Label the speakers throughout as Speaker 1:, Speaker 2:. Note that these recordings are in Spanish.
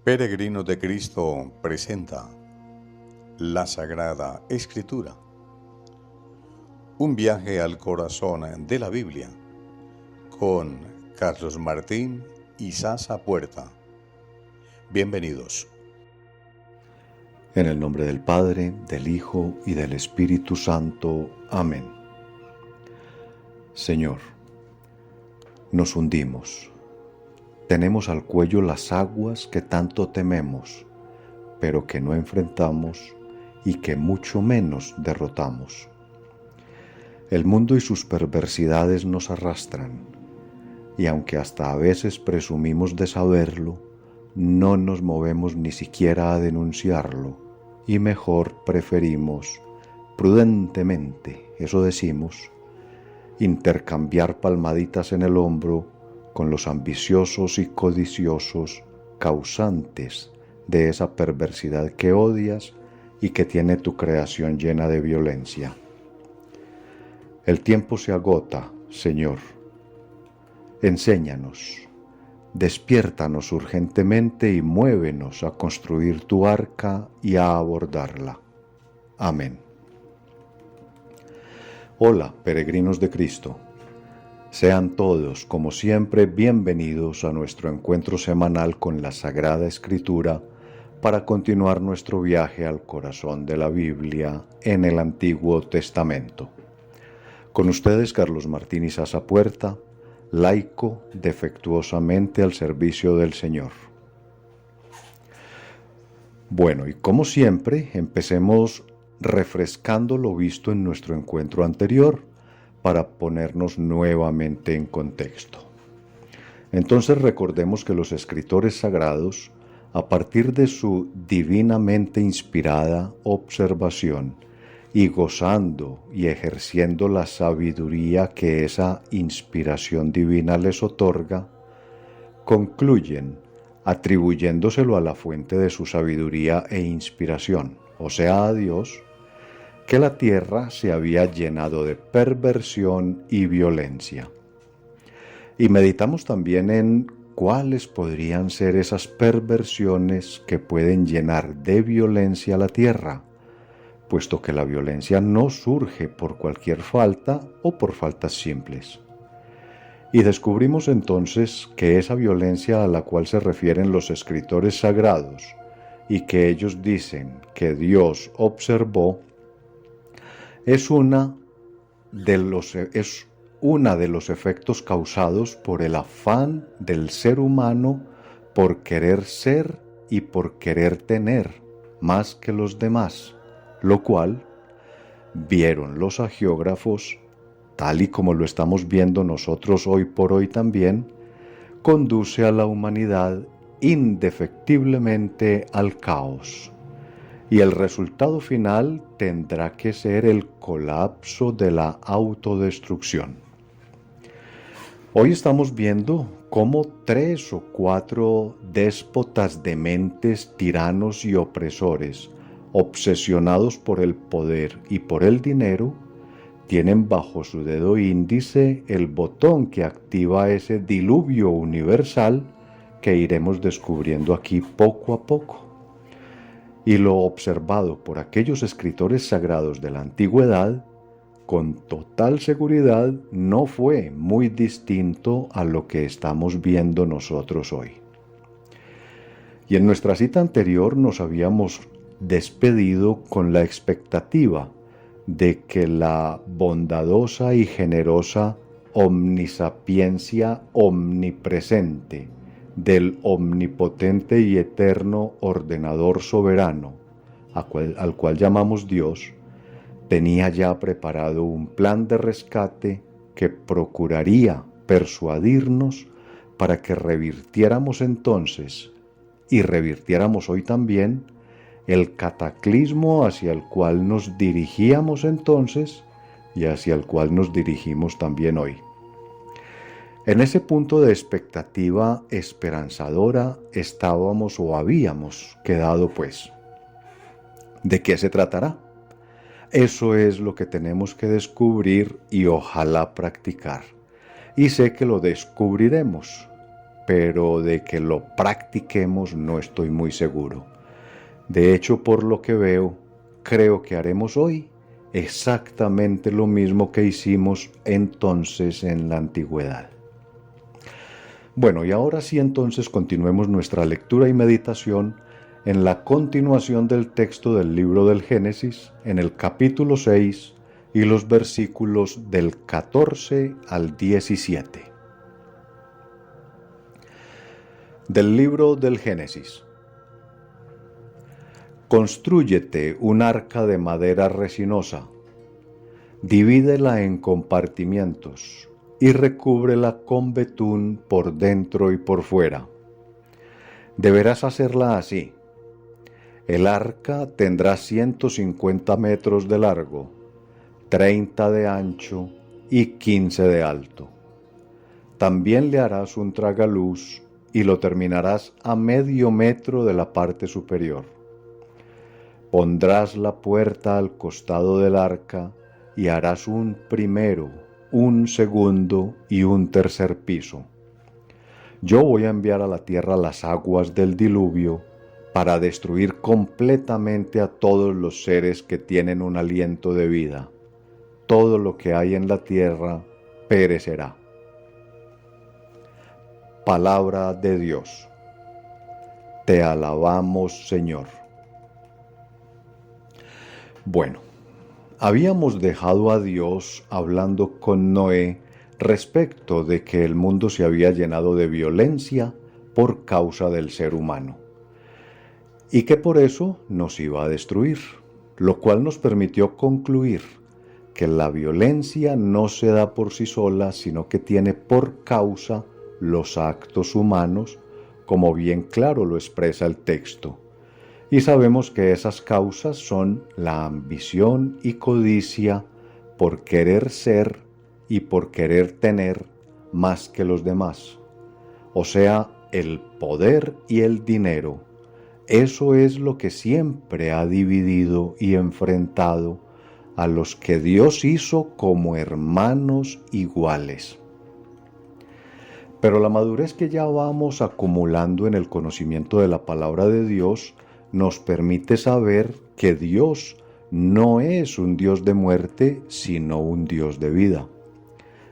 Speaker 1: Peregrinos de Cristo presenta la Sagrada Escritura, un viaje al corazón de la Biblia, con Carlos Martín y Sasa Puerta. Bienvenidos.
Speaker 2: En el nombre del Padre, del Hijo y del Espíritu Santo. Amén. Señor, nos hundimos. Tenemos al cuello las aguas que tanto tememos, pero que no enfrentamos y que mucho menos derrotamos. El mundo y sus perversidades nos arrastran, y aunque hasta a veces presumimos de saberlo, no nos movemos ni siquiera a denunciarlo, y mejor preferimos, prudentemente, eso decimos, intercambiar palmaditas en el hombro con los ambiciosos y codiciosos causantes de esa perversidad que odias y que tiene tu creación llena de violencia. El tiempo se agota, Señor. Enséñanos, despiértanos urgentemente y muévenos a construir tu arca y a abordarla. Amén. Hola, peregrinos de Cristo. Sean todos, como siempre, bienvenidos a nuestro encuentro semanal con la Sagrada Escritura para continuar nuestro viaje al corazón de la Biblia en el Antiguo Testamento. Con ustedes, Carlos Martín y Sasa Puerta, laico defectuosamente al servicio del Señor. Bueno, y como siempre, empecemos refrescando lo visto en nuestro encuentro anterior para ponernos nuevamente en contexto. Entonces recordemos que los escritores sagrados, a partir de su divinamente inspirada observación y gozando y ejerciendo la sabiduría que esa inspiración divina les otorga, concluyen atribuyéndoselo a la fuente de su sabiduría e inspiración, o sea, a Dios, que la tierra se había llenado de perversión y violencia. Y meditamos también en cuáles podrían ser esas perversiones que pueden llenar de violencia la tierra, puesto que la violencia no surge por cualquier falta o por faltas simples. Y descubrimos entonces que esa violencia a la cual se refieren los escritores sagrados y que ellos dicen que Dios observó, es una de los efectos causados por el afán del ser humano por querer ser y por querer tener más que los demás, lo cual, vieron los agiógrafos, tal y como lo estamos viendo nosotros hoy por hoy también, conduce a la humanidad indefectiblemente al caos. Y el resultado final tendrá que ser el colapso de la autodestrucción. Hoy estamos viendo cómo 3 o 4 déspotas dementes, tiranos y opresores, obsesionados por el poder y por el dinero, tienen bajo su dedo índice el botón que activa ese diluvio universal que iremos descubriendo aquí poco a poco. Y lo observado por aquellos escritores sagrados de la antigüedad, con total seguridad no fue muy distinto a lo que estamos viendo nosotros hoy. Y en nuestra cita anterior nos habíamos despedido con la expectativa de que la bondadosa y generosa omnisapiencia omnipresente del omnipotente y eterno ordenador soberano, al cual llamamos Dios, tenía ya preparado un plan de rescate que procuraría persuadirnos para que revirtiéramos entonces, y revirtiéramos hoy también, el cataclismo hacia el cual nos dirigíamos entonces y hacia el cual nos dirigimos también hoy. En ese punto de expectativa esperanzadora estábamos o habíamos quedado pues. ¿De qué se tratará? Eso es lo que tenemos que descubrir y ojalá practicar. Y sé que lo descubriremos. pero de que lo practiquemos no estoy muy seguro. De hecho, por lo que veo, creo que haremos hoy exactamente lo mismo que hicimos entonces en la antigüedad. Bueno, y ahora sí entonces continuemos nuestra lectura y meditación en la continuación del texto del libro del Génesis, en el capítulo 6 y los versículos del 14 al 17. Del libro del Génesis. Constrúyete un arca de madera resinosa, divídela en compartimientos y recúbrela con betún por dentro y por fuera. Deberás hacerla así. El arca tendrá 150 metros de largo, 30 de ancho y 15 de alto. También le harás un tragaluz y lo terminarás a medio metro de la parte superior. Pondrás la puerta al costado del arca y harás un primero, un segundo y un tercer piso. Yo voy a enviar a la tierra las aguas del diluvio para destruir completamente a todos los seres que tienen un aliento de vida. Todo lo que hay en la tierra perecerá. Palabra de Dios. Te alabamos, Señor. Bueno, habíamos dejado a Dios hablando con Noé respecto de que el mundo se había llenado de violencia por causa del ser humano y que por eso nos iba a destruir, lo cual nos permitió concluir que la violencia no se da por sí sola, sino que tiene por causa los actos humanos, como bien claro lo expresa el texto. Y sabemos que esas causas son la ambición y codicia por querer ser y por querer tener más que los demás. O sea, el poder y el dinero. Eso es lo que siempre ha dividido y enfrentado a los que Dios hizo como hermanos iguales. Pero la madurez que ya vamos acumulando en el conocimiento de la palabra de Dios nos permite saber que Dios no es un Dios de muerte, sino un Dios de vida.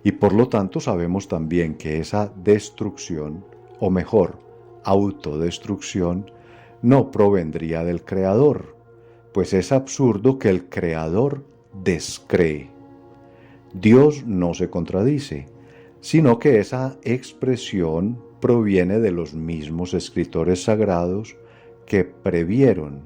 Speaker 2: Y por lo tanto sabemos también que esa destrucción, o mejor, autodestrucción, no provendría del Creador, pues es absurdo que el Creador descree. Dios no se contradice, sino que esa expresión proviene de los mismos escritores sagrados que previeron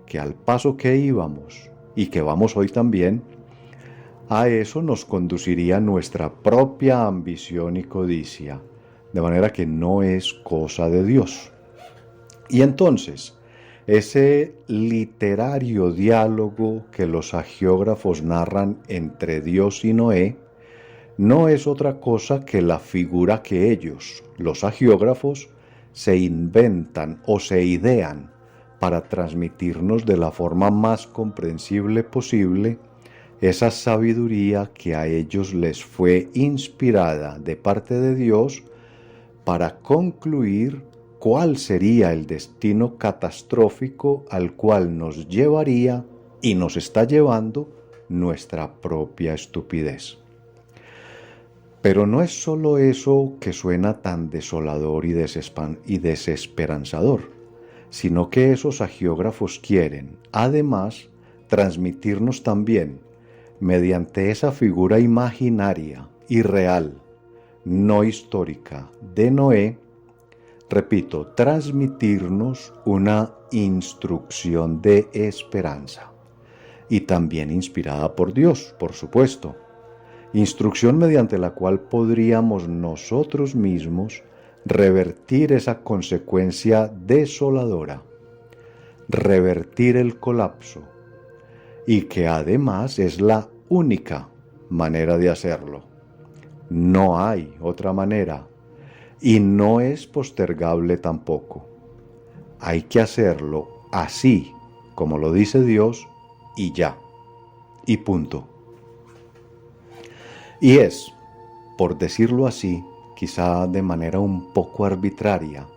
Speaker 2: que al paso que íbamos y que vamos hoy también, a eso nos conduciría nuestra propia ambición y codicia, de manera que no es cosa de Dios. Y entonces, ese literario diálogo que los agiógrafos narran entre Dios y Noé, no es otra cosa que la figura que ellos, los agiógrafos, se inventan o se idean para transmitirnos de la forma más comprensible posible esa sabiduría que a ellos les fue inspirada de parte de Dios para concluir cuál sería el destino catastrófico al cual nos llevaría y nos está llevando nuestra propia estupidez. Pero no es solo eso que suena tan desolador y desesperanzador, sino que esos agiógrafos quieren, además, transmitirnos también, mediante esa figura imaginaria y real, no histórica, de Noé, repito, transmitirnos una instrucción de esperanza, y también inspirada por Dios, por supuesto. Instrucción mediante la cual podríamos nosotros mismos revertir esa consecuencia desoladora, revertir el colapso, y que además es la única manera de hacerlo. No hay otra manera, y no es postergable tampoco. Hay que hacerlo así, como lo dice Dios, y ya, y punto. Y es, por decirlo así, quizá de manera un poco arbitraria,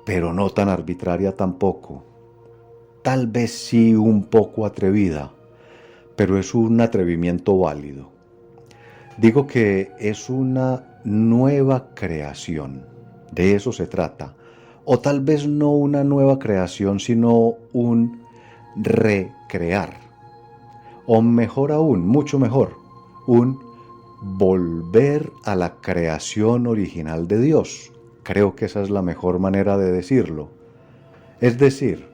Speaker 2: pero no tan arbitraria tampoco. Tal vez sí un poco atrevida, pero es un atrevimiento válido. Digo que es una nueva creación, de eso se trata. O tal vez no una nueva creación, sino un recrear. O mejor aún, mucho mejor, un volver a la creación original de Dios. Creo que esa es la mejor manera de decirlo. Es decir,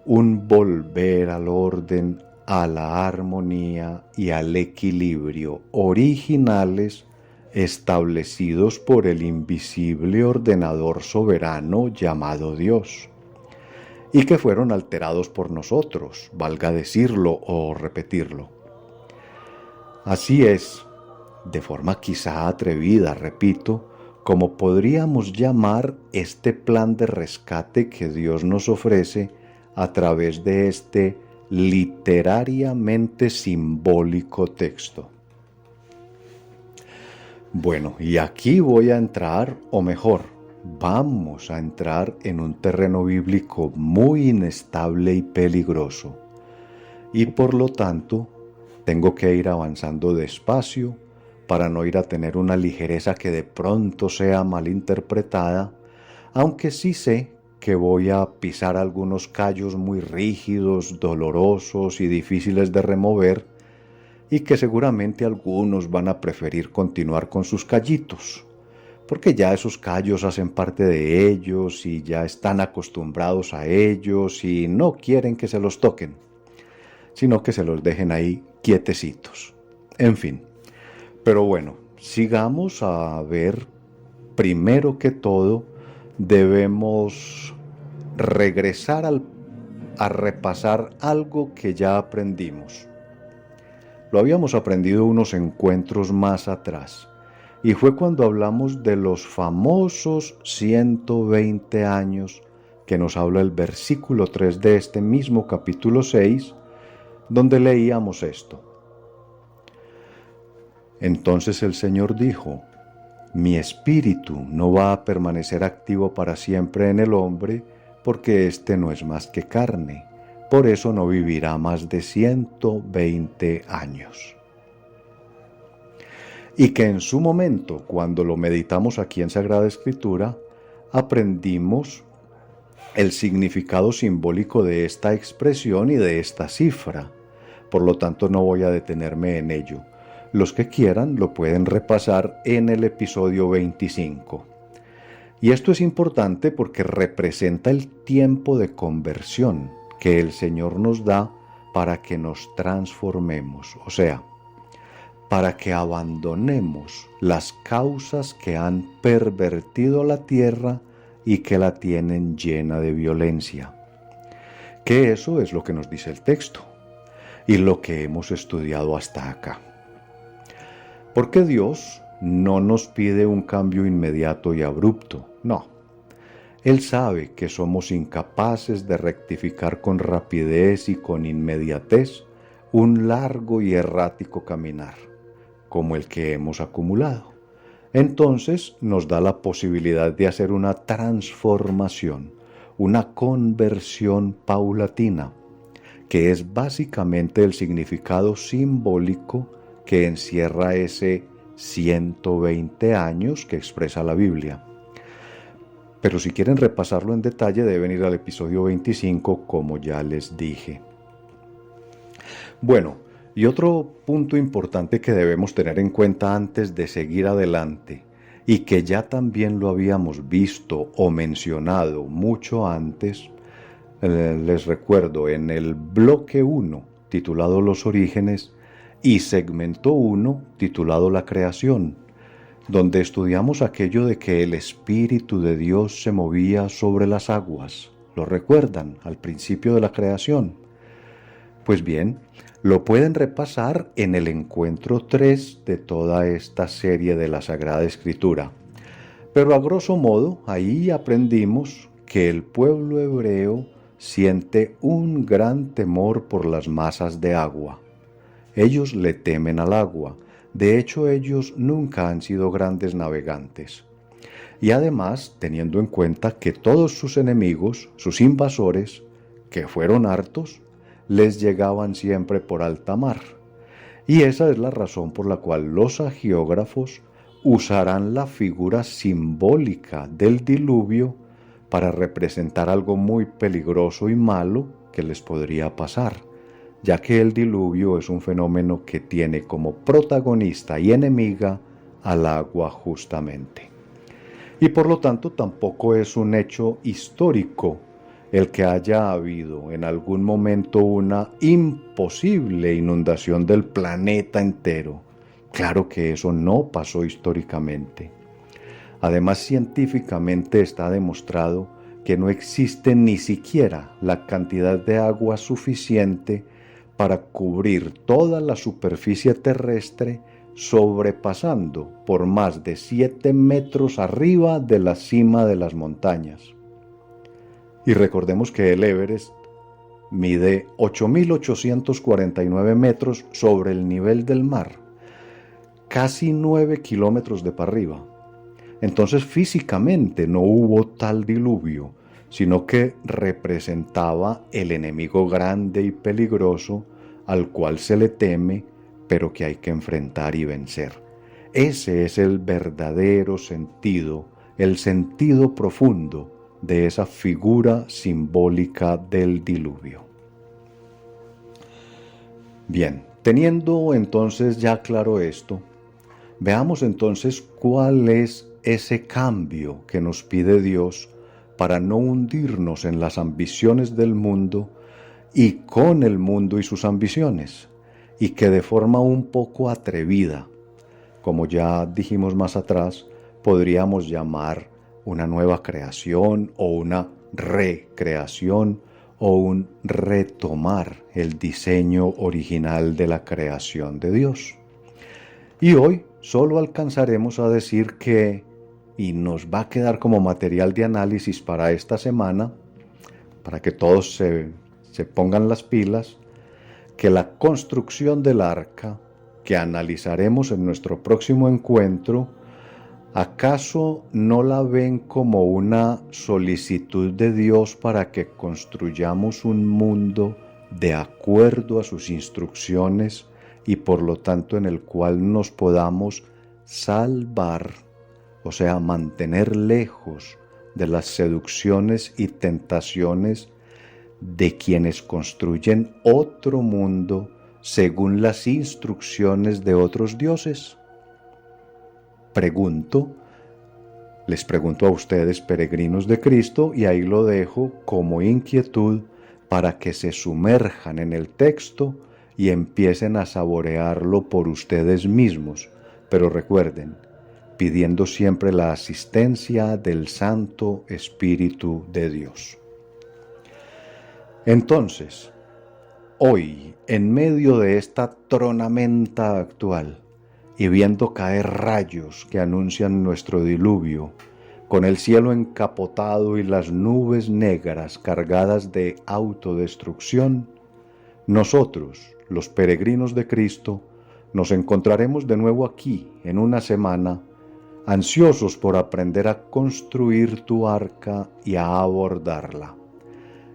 Speaker 2: un volver al orden, a la armonía y al equilibrio originales establecidos por el invisible ordenador soberano llamado Dios, y que fueron alterados por nosotros, valga decirlo o repetirlo. Así es, de forma quizá atrevida, repito, como podríamos llamar este plan de rescate que Dios nos ofrece a través de este literariamente simbólico texto. Bueno, y aquí voy a entrar, o mejor, vamos a entrar en un terreno bíblico muy inestable y peligroso, y por lo tanto tengo que ir avanzando despacio para no ir a tener una ligereza que de pronto sea malinterpretada, aunque sí sé que voy a pisar algunos callos muy rígidos, dolorosos y difíciles de remover, y que seguramente algunos van a preferir continuar con sus callitos, porque ya esos callos hacen parte de ellos y ya están acostumbrados a ellos y no quieren que se los toquen, sino que se los dejen ahí quietecitos. En fin, pero bueno, sigamos a ver. Primero que todo, debemos regresar a repasar algo que ya aprendimos. Lo habíamos aprendido unos encuentros más atrás, y fue cuando hablamos de los famosos 120 años que nos habla el versículo 3 de este mismo capítulo 6, donde leíamos esto. Entonces el Señor dijo: mi espíritu no va a permanecer activo para siempre en el hombre, porque éste no es más que carne. Por eso no vivirá más de 120 años. Y que en su momento, cuando lo meditamos aquí en Sagrada Escritura, aprendimos el significado simbólico de esta expresión y de esta cifra. Por lo tanto, no voy a detenerme en ello. Los que quieran lo pueden repasar en el episodio 25. Y esto es importante porque representa el tiempo de conversión que el Señor nos da para que nos transformemos, o sea, para que abandonemos las causas que han pervertido la tierra y que la tienen llena de violencia. Que eso es lo que nos dice el texto y lo que hemos estudiado hasta acá. Porque Dios no nos pide un cambio inmediato y abrupto, no. Él sabe que somos incapaces de rectificar con rapidez y con inmediatez un largo y errático caminar, como el que hemos acumulado. Entonces nos da la posibilidad de hacer una transformación, una conversión paulatina, que es básicamente el significado simbólico que encierra ese 120 años que expresa la Biblia. Pero si quieren repasarlo en detalle deben ir al episodio 25, como ya les dije. Bueno, y otro punto importante que debemos tener en cuenta antes de seguir adelante, y que ya también lo habíamos visto o mencionado mucho antes, les recuerdo en el bloque 1, titulado Los Orígenes, y segmento 1, titulado La Creación, donde estudiamos aquello de que el Espíritu de Dios se movía sobre las aguas. ¿Lo recuerdan? Al principio de la creación. Pues bien, lo pueden repasar en el encuentro 3 de toda esta serie de la Sagrada Escritura. Pero a grosso modo, ahí aprendimos que el pueblo hebreo siente un gran temor por las masas de agua. Ellos le temen al agua, De hecho, ellos nunca han sido grandes navegantes. Y además, teniendo en cuenta que todos sus enemigos, sus invasores, que fueron hartos, les llegaban siempre por alta mar. Y esa es la razón por la cual los hagiógrafos usarán la figura simbólica del diluvio para representar algo muy peligroso y malo que les podría pasar, ya que el diluvio es un fenómeno que tiene como protagonista y enemiga al agua justamente. Y por lo tanto tampoco es un hecho histórico el que haya habido en algún momento una imposible inundación del planeta entero. Claro que eso no pasó históricamente. Además, científicamente está demostrado que no existe ni siquiera la cantidad de agua suficiente para cubrir toda la superficie terrestre, sobrepasando por más de 7 metros arriba de la cima de las montañas. Y recordemos que el Everest mide 8.849 metros sobre el nivel del mar, casi 9 kilómetros de para arriba. Entonces físicamente no hubo tal diluvio, sino que representaba el enemigo grande y peligroso al cual se le teme, pero que hay que enfrentar y vencer. Ese es el verdadero sentido, el sentido profundo de esa figura simbólica del diluvio. Bien, teniendo entonces ya claro esto, veamos entonces cuál es ese cambio que nos pide Dios para no hundirnos en las ambiciones del mundo y con el mundo y sus ambiciones, y que de forma un poco atrevida, como ya dijimos más atrás, podríamos llamar una nueva creación o una recreación o un retomar el diseño original de la creación de Dios. Y hoy solo alcanzaremos a decir que, y nos va a quedar como material de análisis para esta semana, para que todos se pongan las pilas, que la construcción del arca, que analizaremos en nuestro próximo encuentro, ¿acaso no la ven como una solicitud de Dios para que construyamos un mundo de acuerdo a sus instrucciones y por lo tanto en el cual nos podamos salvar, o sea, mantener lejos de las seducciones y tentaciones de quienes construyen otro mundo según las instrucciones de otros dioses? Les pregunto a ustedes, peregrinos de Cristo, y ahí lo dejo como inquietud para que se sumerjan en el texto y empiecen a saborearlo por ustedes mismos. Pero recuerden, pidiendo siempre la asistencia del Santo Espíritu de Dios. Entonces, hoy, en medio de esta tronamenta actual, y viendo caer rayos que anuncian nuestro diluvio, con el cielo encapotado y las nubes negras cargadas de autodestrucción, nosotros, los peregrinos de Cristo, nos encontraremos de nuevo aquí en una semana, ansiosos por aprender a construir tu arca y a abordarla,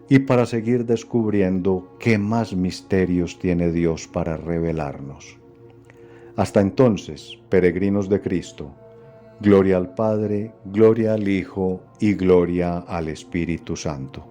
Speaker 2: y para seguir descubriendo qué más misterios tiene Dios para revelarnos. Hasta entonces, peregrinos de Cristo, gloria al Padre, gloria al Hijo y gloria al Espíritu Santo.